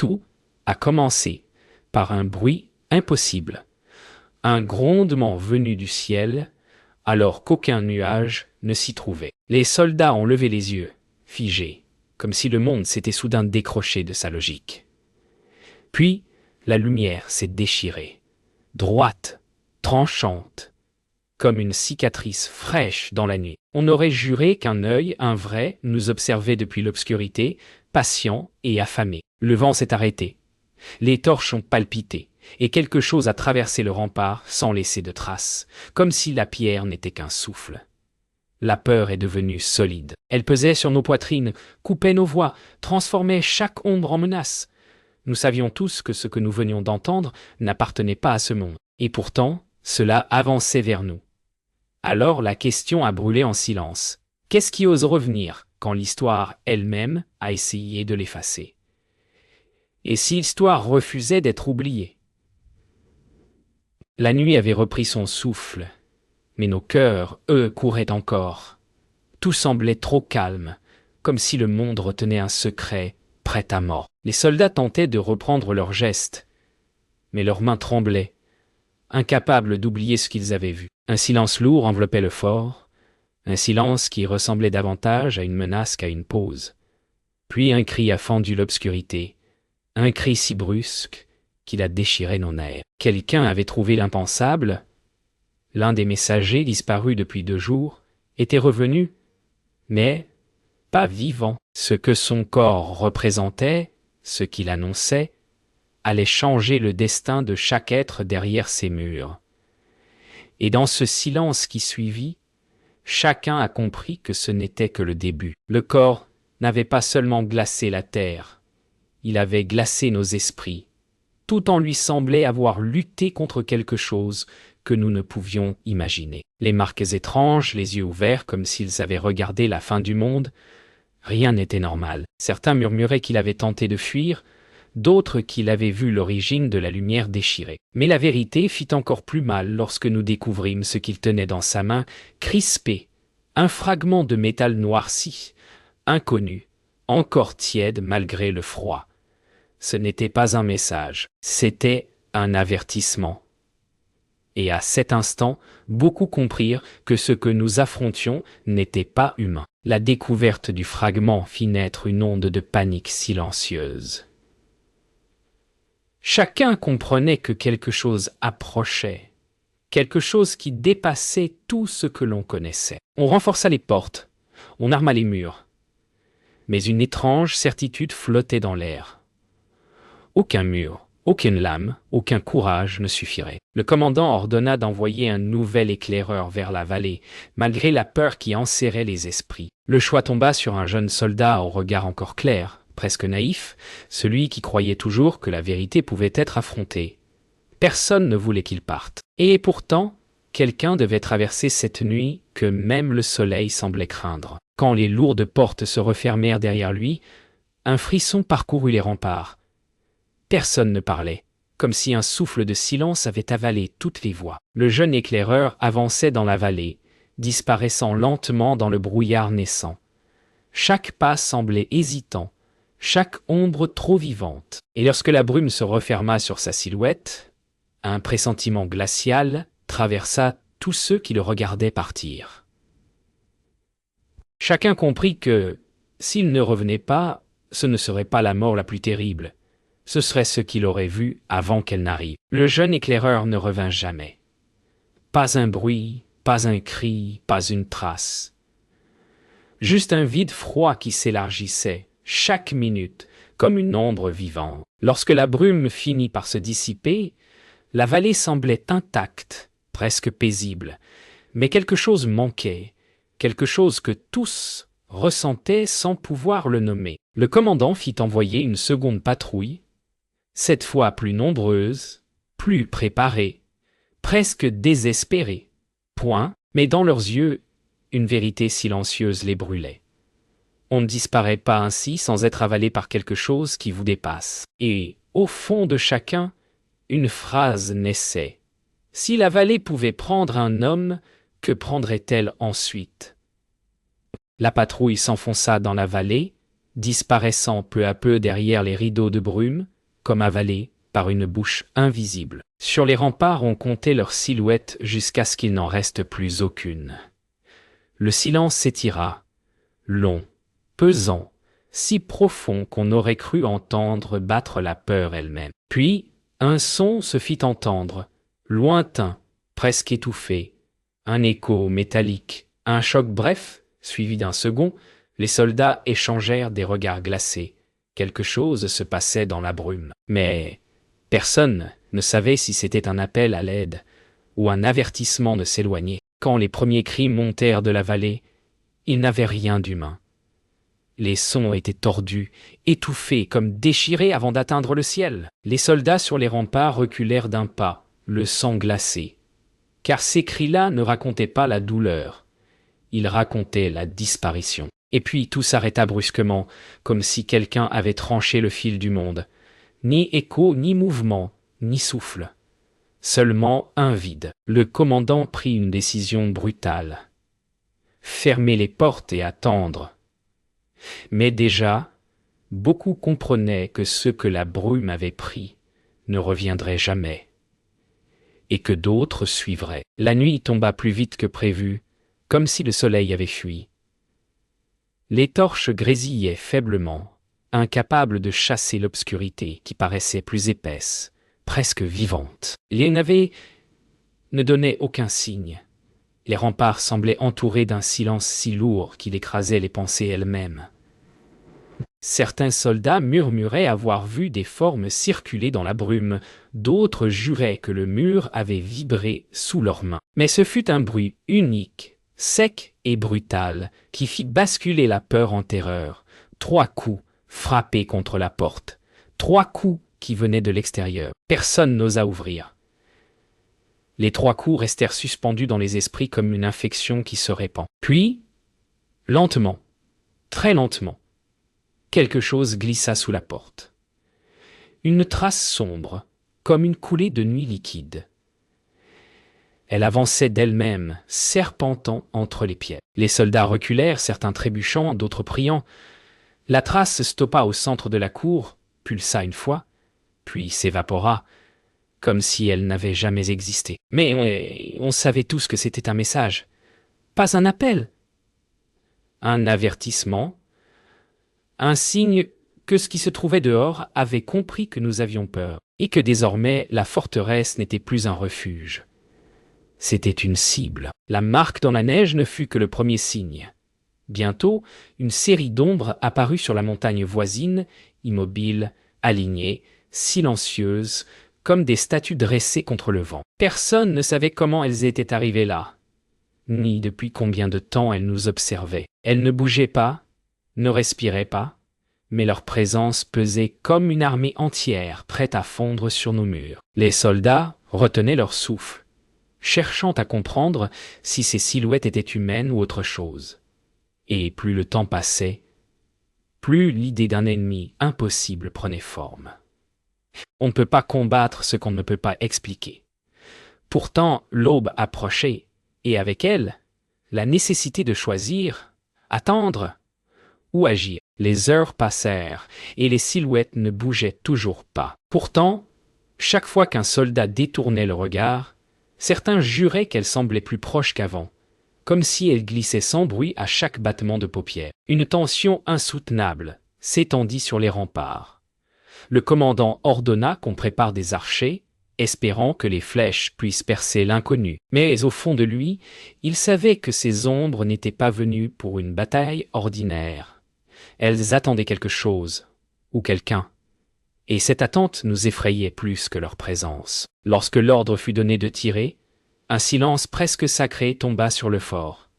Tout a commencé par un bruit impossible, un grondement venu du ciel, alors qu'aucun nuage ne s'y trouvait. Les soldats ont levé les yeux, figés, comme si le monde s'était soudain décroché de sa logique. Puis, la lumière s'est déchirée, droite, tranchante, comme une cicatrice fraîche dans la nuit. On aurait juré qu'un œil, un vrai, nous observait depuis l'obscurité, patient et affamé. Le vent s'est arrêté. Les torches ont palpité, et quelque chose a traversé le rempart sans laisser de traces, comme si la pierre n'était qu'un souffle. La peur est devenue solide. Elle pesait sur nos poitrines, coupait nos voix, transformait chaque ombre en menace. Nous savions tous que ce que nous venions d'entendre n'appartenait pas à ce monde. Et pourtant, cela avançait vers nous. Alors la question a brûlé en silence. Qu'est-ce qui ose revenir quand l'histoire elle-même a essayé de l'effacer? Et si l'histoire refusait d'être oubliée? La nuit avait repris son souffle, mais nos cœurs, eux, couraient encore. Tout semblait trop calme, comme si le monde retenait un secret prêt à mort. Les soldats tentaient de reprendre leurs gestes, mais leurs mains tremblaient, incapables d'oublier ce qu'ils avaient vu. Un silence lourd enveloppait le fort, un silence qui ressemblait davantage à une menace qu'à une pause. Puis un cri a fendu l'obscurité, un cri si brusque qu'il a déchiré nos nerfs. Quelqu'un avait trouvé l'impensable. L'un des messagers, disparus depuis 2 jours, était revenu, mais pas vivant. Ce que son corps représentait, ce qu'il annonçait, allait changer le destin de chaque être derrière ces murs. Et dans ce silence qui suivit, chacun a compris que ce n'était que le début. Le corps n'avait pas seulement glacé la terre, il avait glacé nos esprits. Tout en lui semblait avoir lutté contre quelque chose que nous ne pouvions imaginer. Les marques étranges, les yeux ouverts comme s'ils avaient regardé la fin du monde, rien n'était normal. Certains murmuraient qu'il avait tenté de fuir, d'autres qu'il avait vu l'origine de la lumière déchirée. Mais la vérité fit encore plus mal lorsque nous découvrîmes ce qu'il tenait dans sa main, crispé, un fragment de métal noirci, inconnu, encore tiède malgré le froid. Ce n'était pas un message, c'était un avertissement. Et à cet instant, beaucoup comprirent que ce que nous affrontions n'était pas humain. La découverte du fragment fit naître une onde de panique silencieuse. Chacun comprenait que quelque chose approchait, quelque chose qui dépassait tout ce que l'on connaissait. On renforça les portes, on arma les murs. Mais une étrange certitude flottait dans l'air. Aucun mur, aucune lame, aucun courage ne suffirait. Le commandant ordonna d'envoyer un nouvel éclaireur vers la vallée, malgré la peur qui enserrait les esprits. Le choix tomba sur un jeune soldat au regard encore clair, presque naïf, celui qui croyait toujours que la vérité pouvait être affrontée. Personne ne voulait qu'il parte. Et pourtant, quelqu'un devait traverser cette nuit que même le soleil semblait craindre. Quand les lourdes portes se refermèrent derrière lui, un frisson parcourut les remparts. Personne ne parlait, comme si un souffle de silence avait avalé toutes les voix. Le jeune éclaireur avançait dans la vallée, disparaissant lentement dans le brouillard naissant. Chaque pas semblait hésitant, chaque ombre trop vivante. Et lorsque la brume se referma sur sa silhouette, un pressentiment glacial traversa tous ceux qui le regardaient partir. Chacun comprit que, s'il ne revenait pas, ce ne serait pas la mort la plus terrible. Ce serait ce qu'il aurait vu avant qu'elle n'arrive. Le jeune éclaireur ne revint jamais. Pas un bruit, pas un cri, pas une trace. Juste un vide froid qui s'élargissait, chaque minute, comme une ombre vivante. Lorsque la brume finit par se dissiper, la vallée semblait intacte, presque paisible. Mais quelque chose manquait, quelque chose que tous ressentaient sans pouvoir le nommer. Le commandant fit envoyer une seconde patrouille, cette fois plus nombreuse, plus préparée, presque désespérée. Point, mais dans leurs yeux, une vérité silencieuse les brûlait. On ne disparaît pas ainsi sans être avalé par quelque chose qui vous dépasse. Et, au fond de chacun, une phrase naissait. Si la vallée pouvait prendre un homme, que prendrait-elle ensuite? La patrouille s'enfonça dans la vallée, disparaissant peu à peu derrière les rideaux de brume, comme avalés par une bouche invisible. Sur les remparts on comptait leurs silhouettes jusqu'à ce qu'il n'en reste plus aucune. Le silence s'étira, long, pesant, si profond qu'on aurait cru entendre battre la peur elle-même. Puis, un son se fit entendre, lointain, presque étouffé, un écho métallique, un choc bref, suivi d'un second, les soldats échangèrent des regards glacés. Quelque chose se passait dans la brume. Mais personne ne savait si c'était un appel à l'aide ou un avertissement de s'éloigner. Quand les premiers cris montèrent de la vallée, il n'avait rien d'humain. Les sons étaient tordus, étouffés, comme déchirés avant d'atteindre le ciel. Les soldats sur les remparts reculèrent d'un pas, le sang glacé. Car ces cris-là ne racontaient pas la douleur, ils racontaient la disparition. Et puis tout s'arrêta brusquement, comme si quelqu'un avait tranché le fil du monde. Ni écho, ni mouvement, ni souffle. Seulement un vide. Le commandant prit une décision brutale. Fermer les portes et attendre. Mais déjà, beaucoup comprenaient que ce que la brume avait pris ne reviendrait jamais, et que d'autres suivraient. La nuit tomba plus vite que prévu, comme si le soleil avait fui. Les torches grésillaient faiblement, incapables de chasser l'obscurité qui paraissait plus épaisse, presque vivante. Les navets ne donnaient aucun signe. Les remparts semblaient entourés d'un silence si lourd qu'il écrasait les pensées elles-mêmes. Certains soldats murmuraient avoir vu des formes circuler dans la brume, d'autres juraient que le mur avait vibré sous leurs mains. Mais ce fut un bruit unique, sec et brutal, qui fit basculer la peur en terreur. 3 coups frappés contre la porte, 3 coups qui venaient de l'extérieur. Personne n'osa ouvrir. Les 3 coups restèrent suspendus dans les esprits comme une infection qui se répand. Puis, lentement, très lentement, quelque chose glissa sous la porte. Une trace sombre, comme une coulée de nuit liquide. Elle avançait d'elle-même, serpentant entre les pieds. Les soldats reculèrent, certains trébuchant, d'autres priant. La trace stoppa au centre de la cour, pulsa une fois, puis s'évapora, comme si elle n'avait jamais existé. Mais on savait tous que c'était un message, pas un appel. Un avertissement, un signe que ce qui se trouvait dehors avait compris que nous avions peur, et que désormais la forteresse n'était plus un refuge. C'était une cible. La marque dans la neige ne fut que le premier signe. Bientôt, une série d'ombres apparut sur la montagne voisine, immobiles, alignées, silencieuses, comme des statues dressées contre le vent. Personne ne savait comment elles étaient arrivées là, ni depuis combien de temps elles nous observaient. Elles ne bougeaient pas, ne respiraient pas, mais leur présence pesait comme une armée entière prête à fondre sur nos murs. Les soldats retenaient leur souffle, cherchant à comprendre si ces silhouettes étaient humaines ou autre chose. Et plus le temps passait, plus l'idée d'un ennemi impossible prenait forme. On ne peut pas combattre ce qu'on ne peut pas expliquer. Pourtant, l'aube approchait, et avec elle, la nécessité de choisir, attendre ou agir. Les heures passèrent, et les silhouettes ne bougeaient toujours pas. Pourtant, chaque fois qu'un soldat détournait le regard, certains juraient qu'elle semblait plus proche qu'avant, comme si elle glissait sans bruit à chaque battement de paupières. Une tension insoutenable s'étendit sur les remparts. Le commandant ordonna qu'on prépare des archers, espérant que les flèches puissent percer l'inconnu. Mais au fond de lui, il savait que ces ombres n'étaient pas venues pour une bataille ordinaire. Elles attendaient quelque chose, ou quelqu'un. Et cette attente nous effrayait plus que leur présence. Lorsque l'ordre fut donné de tirer, un silence presque sacré tomba sur le fort.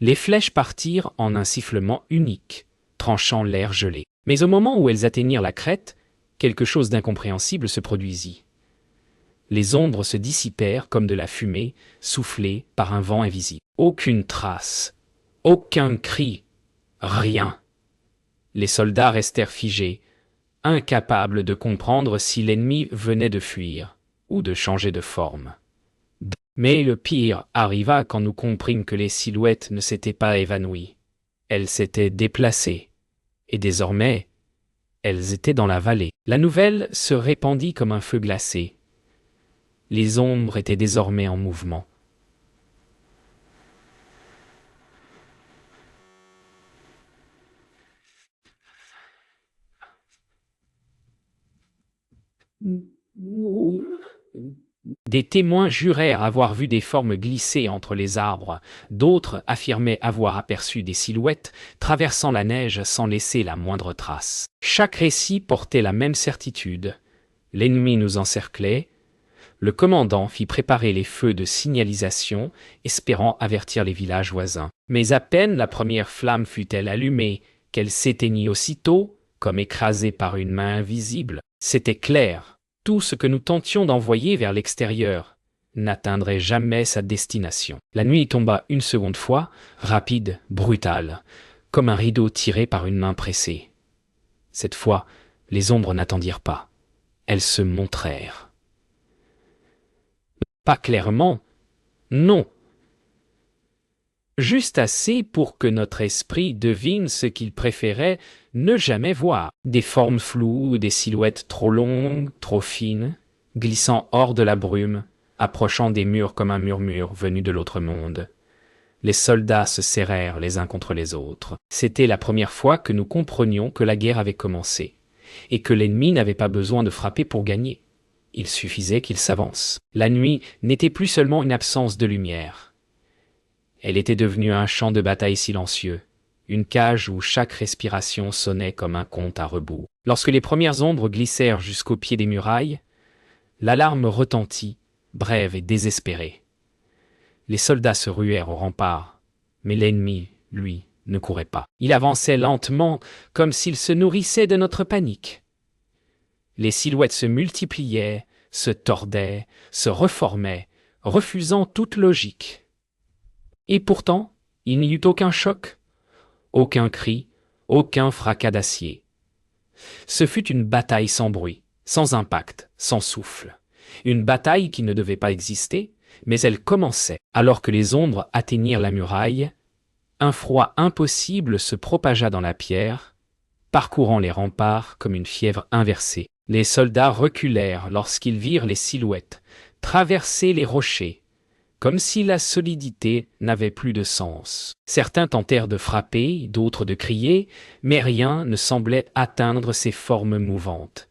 Les flèches partirent en un sifflement unique, tranchant l'air gelé. Mais au moment où elles atteignirent la crête, quelque chose d'incompréhensible se produisit. Les ombres se dissipèrent comme de la fumée, soufflée par un vent invisible. Aucune trace, aucun cri, rien. Les soldats restèrent figés, incapables de comprendre si l'ennemi venait de fuir ou de changer de forme. Mais le pire arriva quand nous comprîmes que les silhouettes ne s'étaient pas évanouies. Elles s'étaient déplacées, Et désormais, elles étaient dans la vallée. La nouvelle se répandit comme un feu glacé. Les ombres étaient désormais en mouvement. Des témoins jurèrent avoir vu des formes glisser entre les arbres, d'autres affirmaient avoir aperçu des silhouettes traversant la neige sans laisser la moindre trace. Chaque récit portait la même certitude. L'ennemi nous encerclait. Le commandant fit préparer les feux de signalisation, espérant avertir les villages voisins. Mais à peine la première flamme fut-elle allumée, qu'elle s'éteignit aussitôt, comme écrasée par une main invisible. C'était clair. Tout ce que nous tentions d'envoyer vers l'extérieur n'atteindrait jamais sa destination. La nuit tomba une seconde fois, rapide, brutale, comme un rideau tiré par une main pressée. Cette fois, les ombres n'attendirent pas. Elles se montrèrent. Pas clairement, non. Juste assez pour que notre esprit devine ce qu'il préférait ne jamais voir. Des formes floues, des silhouettes trop longues, trop fines, glissant hors de la brume, approchant des murs comme un murmure venu de l'autre monde. Les soldats se serrèrent les uns contre les autres. C'était la première fois que nous comprenions que la guerre avait commencé, et que l'ennemi n'avait pas besoin de frapper pour gagner. Il suffisait qu'il s'avance. La nuit n'était plus seulement une absence de lumière. Elle était devenue un champ de bataille silencieux, une cage où chaque respiration sonnait comme un compte à rebours. Lorsque les premières ombres glissèrent jusqu'au pied des murailles, l'alarme retentit, brève et désespérée. Les soldats se ruèrent aux remparts, mais l'ennemi, lui, ne courait pas. Il avançait lentement, comme s'il se nourrissait de notre panique. Les silhouettes se multipliaient, se tordaient, se reformaient, refusant toute logique. Et pourtant, il n'y eut aucun choc, aucun cri, aucun fracas d'acier. Ce fut une bataille sans bruit, sans impact, sans souffle. Une bataille qui ne devait pas exister, mais elle commençait. Alors que les ombres atteignirent la muraille, un froid impossible se propagea dans la pierre, parcourant les remparts comme une fièvre inversée. Les soldats reculèrent lorsqu'ils virent les silhouettes traverser les rochers, comme si la solidité n'avait plus de sens. Certains tentèrent de frapper, d'autres de crier, mais rien ne semblait atteindre ces formes mouvantes.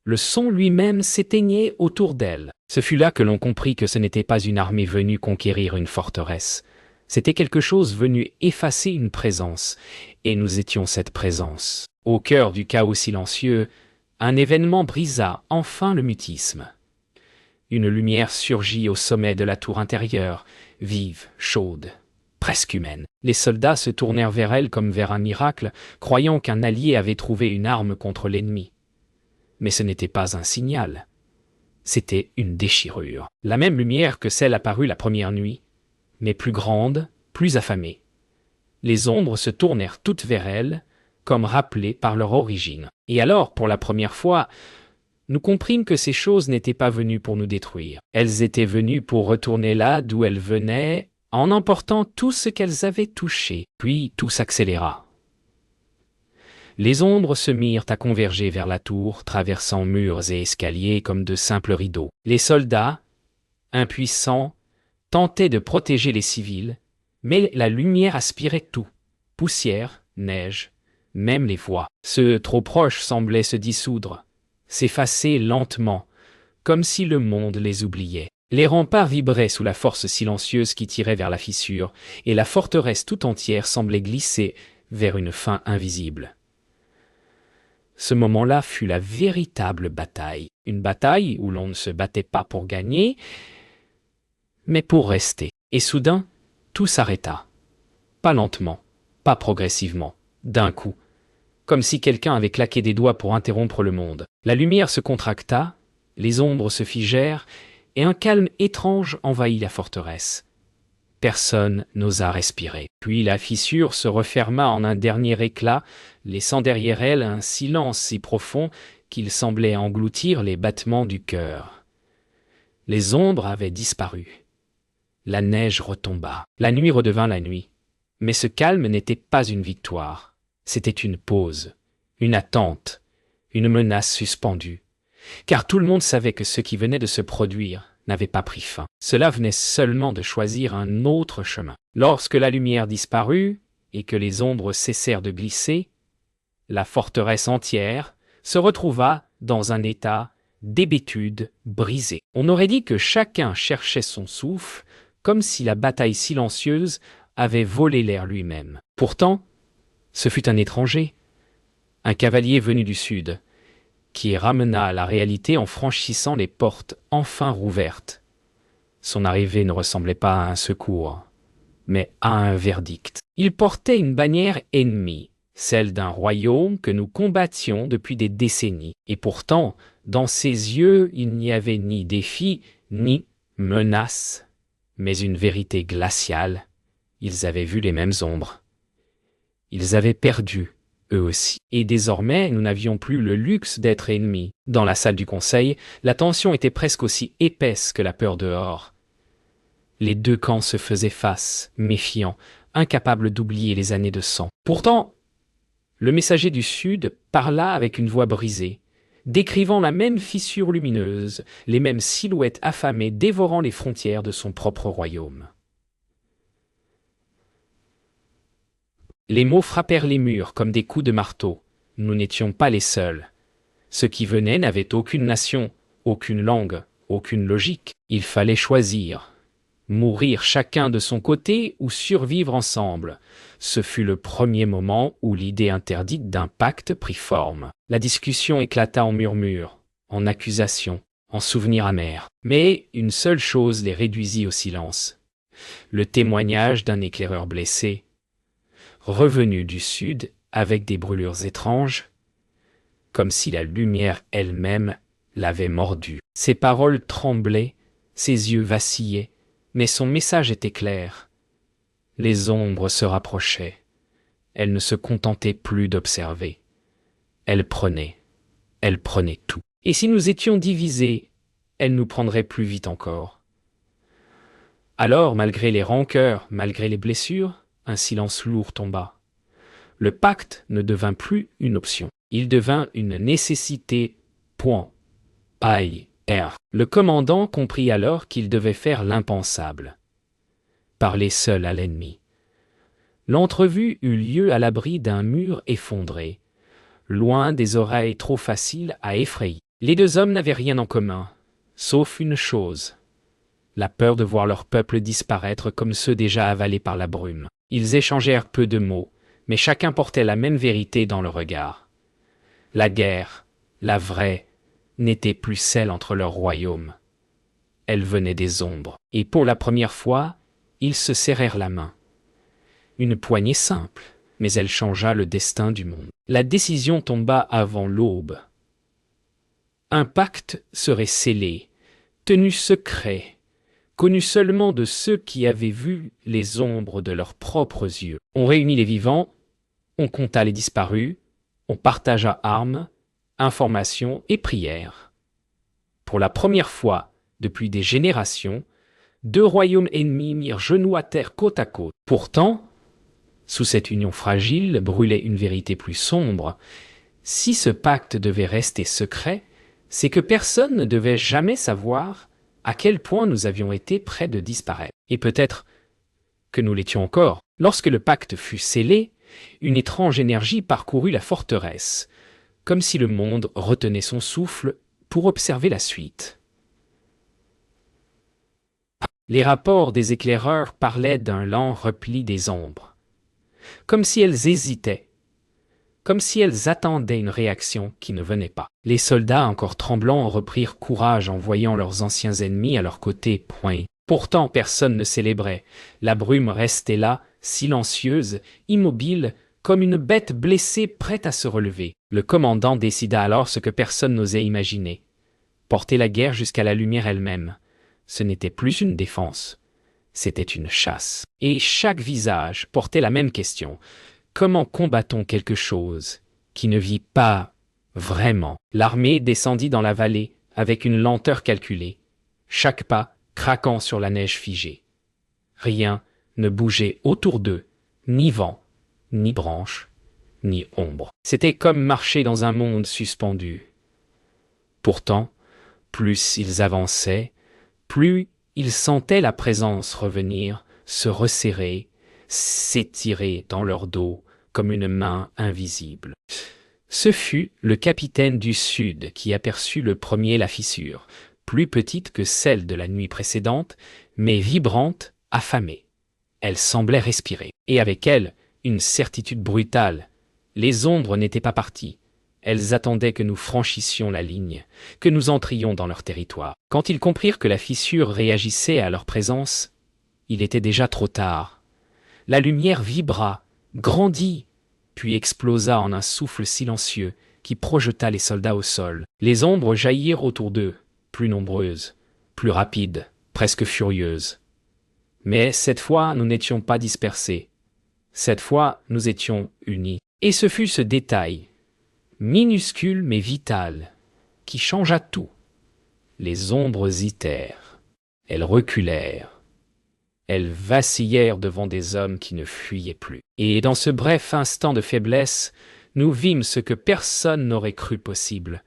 Le son lui-même s'éteignait autour d'elles. Ce fut là que l'on comprit que ce n'était pas une armée venue conquérir une forteresse. C'était quelque chose venu effacer une présence, et nous étions cette présence. Au cœur du chaos silencieux, un événement brisa enfin le mutisme. Une lumière surgit au sommet de la tour intérieure, vive, chaude, presque humaine. Les soldats se tournèrent vers elle comme vers un miracle, croyant qu'un allié avait trouvé une arme contre l'ennemi. Mais ce n'était pas un signal. C'était une déchirure. La même lumière que celle apparue la première nuit, mais plus grande, plus affamée. Les ombres se tournèrent toutes vers elle, comme rappelées par leur origine. Et alors, pour la première fois, nous comprîmes que ces choses n'étaient pas venues pour nous détruire. Elles étaient venues pour retourner là d'où elles venaient, en emportant tout ce qu'elles avaient touché. Puis tout s'accéléra. Les ombres se mirent à converger vers la tour, traversant murs et escaliers comme de simples rideaux. Les soldats, impuissants, tentaient de protéger les civils, mais la lumière aspirait tout. Poussière, neige, même les voix. Ceux trop proches semblaient se dissoudre, s'effacer lentement, comme si le monde les oubliait. Les remparts vibraient sous la force silencieuse qui tirait vers la fissure, et la forteresse tout entière semblait glisser vers une fin invisible. Ce moment-là fut la véritable bataille. Une bataille où l'on ne se battait pas pour gagner, mais pour rester. Et soudain, tout s'arrêta. Pas lentement, pas progressivement, d'un coup, comme si quelqu'un avait claqué des doigts pour interrompre le monde. La lumière se contracta, les ombres se figèrent, et un calme étrange envahit la forteresse. Personne n'osa respirer. Puis la fissure se referma en un dernier éclat, laissant derrière elle un silence si profond qu'il semblait engloutir les battements du cœur. Les ombres avaient disparu. La neige retomba. La nuit redevint la nuit. Mais ce calme n'était pas une victoire. C'était une pause, une attente, une menace suspendue. Car tout le monde savait que ce qui venait de se produire n'avait pas pris fin. Cela venait seulement de choisir un autre chemin. Lorsque la lumière disparut et que les ombres cessèrent de glisser, la forteresse entière se retrouva dans un état d'hébétude brisée. On aurait dit que chacun cherchait son souffle, comme si la bataille silencieuse avait volé l'air lui-même. Pourtant, ce fut un étranger, un cavalier venu du sud, qui ramena à la réalité en franchissant les portes enfin rouvertes. Son arrivée ne ressemblait pas à un secours, mais à un verdict. Il portait une bannière ennemie, celle d'un royaume que nous combattions depuis des décennies. Et pourtant, dans ses yeux, il n'y avait ni défi, ni menace, mais une vérité glaciale. Ils avaient vu les mêmes ombres. Ils avaient perdu, eux aussi. Et désormais, nous n'avions plus le luxe d'être ennemis. Dans la salle du conseil, la tension était presque aussi épaisse que la peur dehors. Les deux camps se faisaient face, méfiants, incapables d'oublier les années de sang. Pourtant, le messager du Sud parla avec une voix brisée, décrivant la même fissure lumineuse, les mêmes silhouettes affamées dévorant les frontières de son propre royaume. Les mots frappèrent les murs comme des coups de marteau. Nous n'étions pas les seuls. Ceux qui venaient n'avaient aucune nation, aucune langue, aucune logique. Il fallait choisir. Mourir chacun de son côté ou survivre ensemble. Ce fut le premier moment où l'idée interdite d'un pacte prit forme. La discussion éclata en murmures, en accusations, en souvenirs amers. Mais une seule chose les réduisit au silence. Le témoignage d'un éclaireur blessé, revenu du sud avec des brûlures étranges, comme si la lumière elle-même l'avait mordu. Ses paroles tremblaient, ses yeux vacillaient, mais son message était clair. Les ombres se rapprochaient. Elles ne se contentaient plus d'observer. Elles prenaient tout. Et si nous étions divisés, elles nous prendraient plus vite encore. Alors, malgré les rancœurs, malgré les blessures, un silence lourd tomba. Le pacte ne devint plus une option. Il devint une nécessité. Point. Aïe. R. Le commandant comprit alors qu'il devait faire l'impensable. Parler seul à l'ennemi. L'entrevue eut lieu à l'abri d'un mur effondré, loin des oreilles trop faciles à effrayer. Les deux hommes n'avaient rien en commun, sauf une chose, la peur de voir leur peuple disparaître comme ceux déjà avalés par la brume. Ils échangèrent peu de mots, mais chacun portait la même vérité dans le regard. La guerre, la vraie, n'était plus celle entre leurs royaumes. Elle venait des ombres, et pour la première fois, ils se serrèrent la main. Une poignée simple, mais elle changea le destin du monde. La décision tomba avant l'aube. Un pacte serait scellé, tenu secret, connu seulement de ceux qui avaient vu les ombres de leurs propres yeux. On réunit les vivants, on compta les disparus, on partagea armes, informations et prières. Pour la première fois, depuis des générations, deux royaumes ennemis mirent genoux à terre côte à côte. Pourtant, sous cette union fragile brûlait une vérité plus sombre. Si ce pacte devait rester secret, c'est que personne ne devait jamais savoir à quel point nous avions été près de disparaître. Et peut-être que nous l'étions encore. Lorsque le pacte fut scellé, une étrange énergie parcourut la forteresse, comme si le monde retenait son souffle pour observer la suite. Les rapports des éclaireurs parlaient d'un lent repli des ombres, comme si elles hésitaient, comme si elles attendaient une réaction qui ne venait pas. Les soldats, encore tremblants, reprirent courage en voyant leurs anciens ennemis à leur côté. Pourtant, personne ne célébrait. La brume restait là, silencieuse, immobile, comme une bête blessée prête à se relever. Le commandant décida alors ce que personne n'osait imaginer. Porter la guerre jusqu'à la lumière elle-même. Ce n'était plus une défense, c'était une chasse. Et chaque visage portait la même question. Comment combat-on quelque chose qui ne vit pas vraiment? L'armée descendit dans la vallée avec une lenteur calculée, chaque pas craquant sur la neige figée. Rien ne bougeait autour d'eux, ni vent, ni branche, ni ombre. C'était comme marcher dans un monde suspendu. Pourtant, plus ils avançaient, plus ils sentaient la présence revenir, se resserrer, s'étirer dans leur dos comme une main invisible. Ce fut le capitaine du Sud qui aperçut le premier la fissure, plus petite que celle de la nuit précédente, mais vibrante, affamée. Elle semblait respirer, et avec elle, une certitude brutale. Les ombres n'étaient pas parties. Elles attendaient que nous franchissions la ligne, que nous entrions dans leur territoire. Quand ils comprirent que la fissure réagissait à leur présence, il était déjà trop tard. La lumière vibra, grandit, puis explosa en un souffle silencieux qui projeta les soldats au sol. Les ombres jaillirent autour d'eux, plus nombreuses, plus rapides, presque furieuses. Mais cette fois, nous n'étions pas dispersés. Cette fois, nous étions unis. Et ce fut ce détail, minuscule mais vital, qui changea tout. Les ombres hésitèrent. Elles reculèrent. Elles vacillèrent devant des hommes qui ne fuyaient plus. Et dans ce bref instant de faiblesse, nous vîmes ce que personne n'aurait cru possible.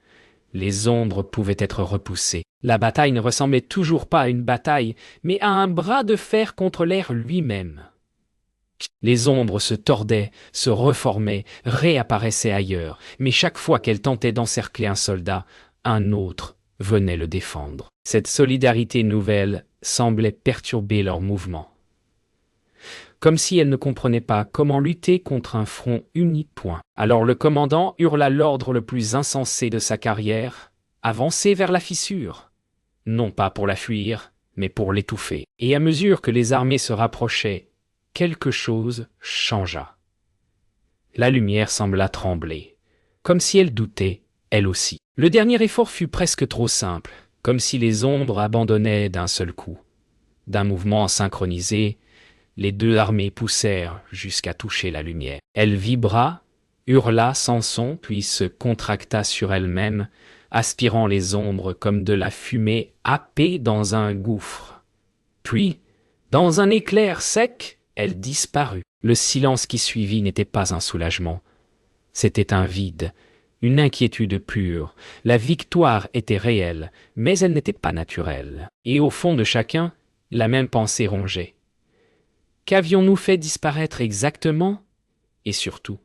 Les ombres pouvaient être repoussées. La bataille ne ressemblait toujours pas à une bataille, mais à un bras de fer contre l'air lui-même. Les ombres se tordaient, se reformaient, réapparaissaient ailleurs, mais chaque fois qu'elles tentaient d'encercler un soldat, un autre venait le défendre. Cette solidarité nouvelle semblait perturber leurs mouvements. Comme si elles ne comprenaient pas comment lutter contre un front uni. Alors le commandant hurla l'ordre le plus insensé de sa carrière, avancer vers la fissure, non pas pour la fuir, mais pour l'étouffer. Et à mesure que les armées se rapprochaient, quelque chose changea. La lumière sembla trembler, comme si elle doutait, elle aussi. Le dernier effort fut presque trop simple, comme si les ombres abandonnaient d'un seul coup. D'un mouvement synchronisé, les deux armées poussèrent jusqu'à toucher la lumière. Elle vibra, hurla sans son, puis se contracta sur elle-même, aspirant les ombres comme de la fumée happée dans un gouffre. Puis, dans un éclair sec, elle disparut. Le silence qui suivit n'était pas un soulagement. C'était un vide, une inquiétude pure. La victoire était réelle, mais elle n'était pas naturelle. Et au fond de chacun, la même pensée rongeait. Qu'avions-nous fait disparaître exactement? Et surtout,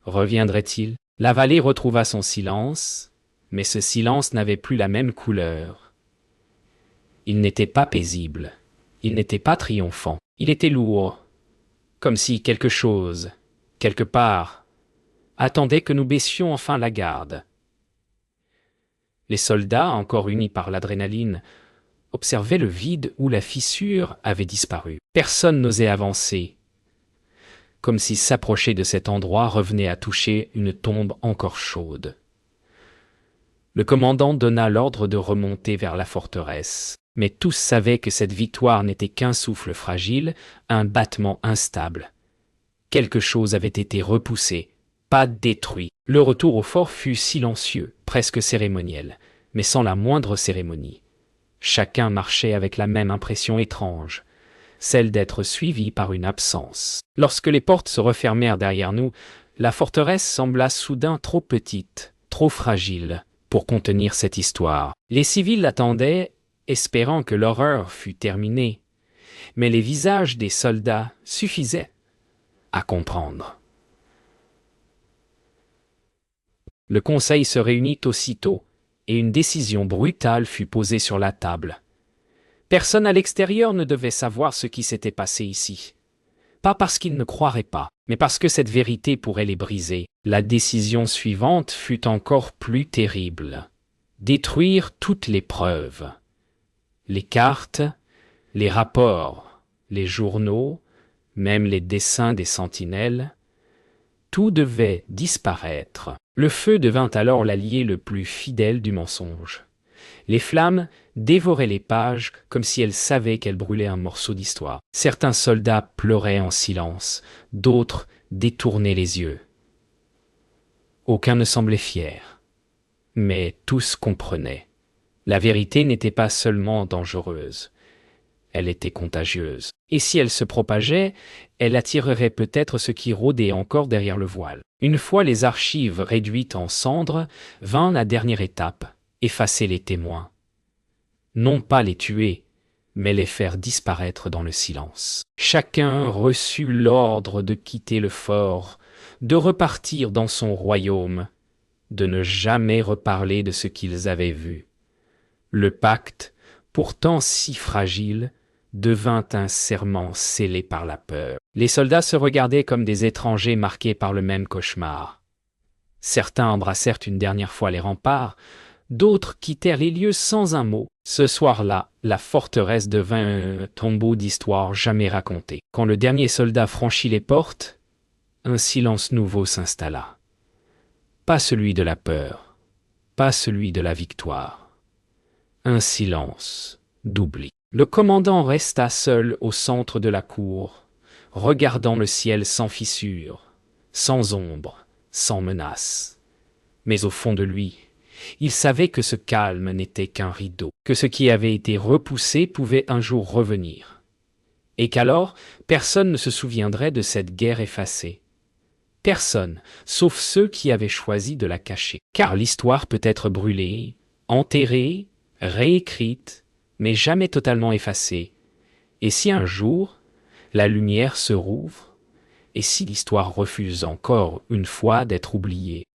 reviendrait-il? La vallée retrouva son silence, mais ce silence n'avait plus la même couleur. Il n'était pas paisible, il n'était pas triomphant, il était lourd, comme si quelque chose, quelque part, attendait que nous baissions enfin la garde. Les soldats, encore unis par l'adrénaline, observaient le vide où la fissure avait disparu. Personne n'osait avancer, comme si s'approcher de cet endroit revenait à toucher une tombe encore chaude. Le commandant donna l'ordre de remonter vers la forteresse, mais tous savaient que cette victoire n'était qu'un souffle fragile, un battement instable. Quelque chose avait été repoussé, pas détruit. Le retour au fort fut silencieux, presque cérémoniel, mais sans la moindre cérémonie. Chacun marchait avec la même impression étrange, celle d'être suivi par une absence. Lorsque les portes se refermèrent derrière nous, la forteresse sembla soudain trop petite, trop fragile pour contenir cette histoire. Les civils l'attendaient, espérant que l'horreur fût terminée, mais les visages des soldats suffisaient à comprendre. Le conseil se réunit aussitôt, et une décision brutale fut posée sur la table. Personne à l'extérieur ne devait savoir ce qui s'était passé ici. Pas parce qu'ils ne croiraient pas, mais parce que cette vérité pourrait les briser. La décision suivante fut encore plus terrible. Détruire toutes les preuves. Les cartes, les rapports, les journaux, même les dessins des sentinelles, tout devait disparaître. Le feu devint alors l'allié le plus fidèle du mensonge. Les flammes dévoraient les pages comme si elles savaient qu'elles brûlaient un morceau d'histoire. Certains soldats pleuraient en silence, d'autres détournaient les yeux. Aucun ne semblait fier, mais tous comprenaient. La vérité n'était pas seulement dangereuse, Elle était contagieuse. Et si elle se propageait, elle attirerait peut-être ce qui rôdait encore derrière le voile. Une fois les archives réduites en cendres, vint la dernière étape, effacer les témoins. Non pas les tuer, mais les faire disparaître dans le silence. Chacun reçut l'ordre de quitter le fort, de repartir dans son royaume, de ne jamais reparler de ce qu'ils avaient vu. Le pacte, pourtant si fragile, devint un serment scellé par la peur. Les soldats se regardaient comme des étrangers marqués par le même cauchemar. Certains embrassèrent une dernière fois les remparts, d'autres quittèrent les lieux sans un mot. Ce soir-là, la forteresse devint un tombeau d'histoires jamais racontées. Quand le dernier soldat franchit les portes, un silence nouveau s'installa. Pas celui de la peur, pas celui de la victoire. Un silence d'oubli. Le commandant resta seul au centre de la cour, regardant le ciel sans fissure, sans ombre, sans menace. Mais au fond de lui, il savait que ce calme n'était qu'un rideau, que ce qui avait été repoussé pouvait un jour revenir, et qu'alors personne ne se souviendrait de cette guerre effacée. Personne, sauf ceux qui avaient choisi de la cacher. Car l'histoire peut être brûlée, enterrée, réécrite, mais jamais totalement effacée. Et si un jour, la lumière se rouvre, et si l'histoire refuse encore une fois d'être oubliée,